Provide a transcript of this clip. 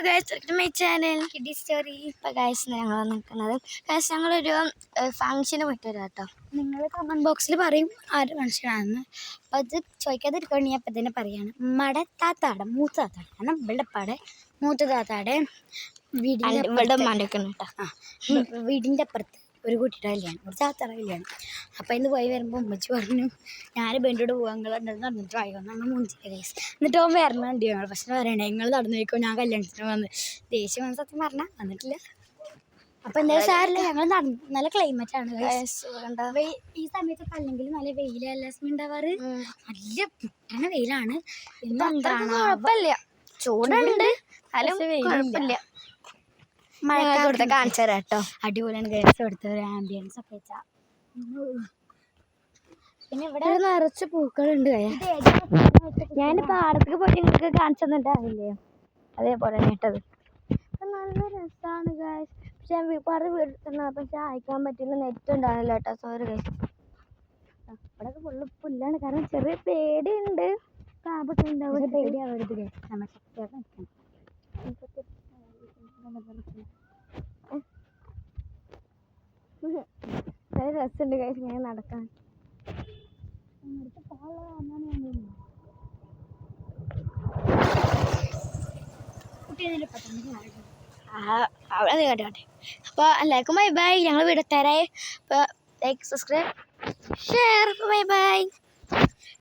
Guys, my channel കിഡി story. ഇപ്പോൾ guys ഞങ്ങൾ നിൽക്കുന്നത് ഗൈസ് ഞങ്ങളൊരു ഫങ്ഷന് പോയിട്ട് വരാം കേട്ടോ. നിങ്ങൾ കമൻറ്റ് ബോക്സിൽ പറയും ആര് ഫങ്ഷനാണെന്ന്. അപ്പോൾ അത് ചോദിക്കാതിരിക്കുകയാണ് ഞാൻ അപ്പം തന്നെ പറയുകയാണ്. ഉമ്മയുടെ താത്താടെ മൂത്ത താത്താടെ കാരണം വെള്ളപ്പാടെ മൂത്ത താത്താടെ വീടിൻ്റെ അപ്പുറത്ത് ഒരു കുട്ടിയുടെ കല്യാണം, ഒരു താത്താടെ കല്യാണം. അപ്പോൾ ഇന്ന് പോയി വരുമ്പോൾ ഉമ്മച്ചി പറഞ്ഞു ഞാൻ ബെൻഡോട് പോകാൻ നിങ്ങൾ നടന്നിട്ട് വായോ ഞങ്ങൾ മൂന്നില്ല ഗൈസ്. എന്നിട്ട് അവൻ വരണുണ്ട് ഞങ്ങൾ. പക്ഷെ പറയണേ നിങ്ങൾ നടന്നു പോയിക്കോ, ഞാൻ കല്യാണത്തിന് വന്ന് ദേഷ്യം വന്ന സത്യം പറഞ്ഞാൽ വന്നിട്ടില്ല. അപ്പം എന്തായാലും സാറില്ല, ഞങ്ങൾ നല്ല ക്ലൈമറ്റ് ആണ് ഈ സമയത്തൊക്കെ. അല്ലെങ്കിൽ നല്ല വെയിലല്ല ഉണ്ടാവാറ്, നല്ല പുട്ടണ വെയിലാണ്. കുഴപ്പമില്ല, ചൂടുണ്ട് കുഴപ്പമില്ല. മഴക്കാലത്ത് കാണിച്ചു തരാം കേട്ടോ. അടിപൊളിയാണ് ഗ്യാസ് കൊടുത്ത ഒരു ആംബിയൻസ് ഒക്കെ വെച്ചാൽ. പിന്നെ ഇവിടെ നിറച്ച് പൂക്കളുണ്ട്. ഞാൻ പാടത്തേക്ക് പോയിട്ട് നിങ്ങൾക്ക് കാണിച്ചു തന്നിട്ടാവില്ലേ, അതേപോലെ കേട്ടത് നല്ല രസമാണ് ഗൈസ്. പക്ഷെ ഞാൻ പാടത്ത് വീട്ടിൽ പക്ഷെ അയക്കാൻ പറ്റില്ല, നെറ്റ് ഉണ്ടാവില്ല കേട്ടോ. Sorry guys. അവിടെയൊക്കെ ഫുള്ള് പുല്ലാണ്, കാരണം ചെറിയ പേടിയുണ്ട്. കാപ്പൊക്കെ ഉണ്ടാവും, പേടിയാവരുത് ഗൈസ്. നമ്മൾ ശക്തിയായിട്ട് നിൽക്കണം. നല്ല രസമുണ്ട് ഗൈസ് ഇങ്ങനെ നടക്കാൻ. അവിടെ കേട്ടെ. അപ്പോൾ എല്ലാവർക്കും ബൈ ബൈ. ഞങ്ങൾ വീടെത്താറായി. അപ്പോൾ like, subscribe, share. Bye bye.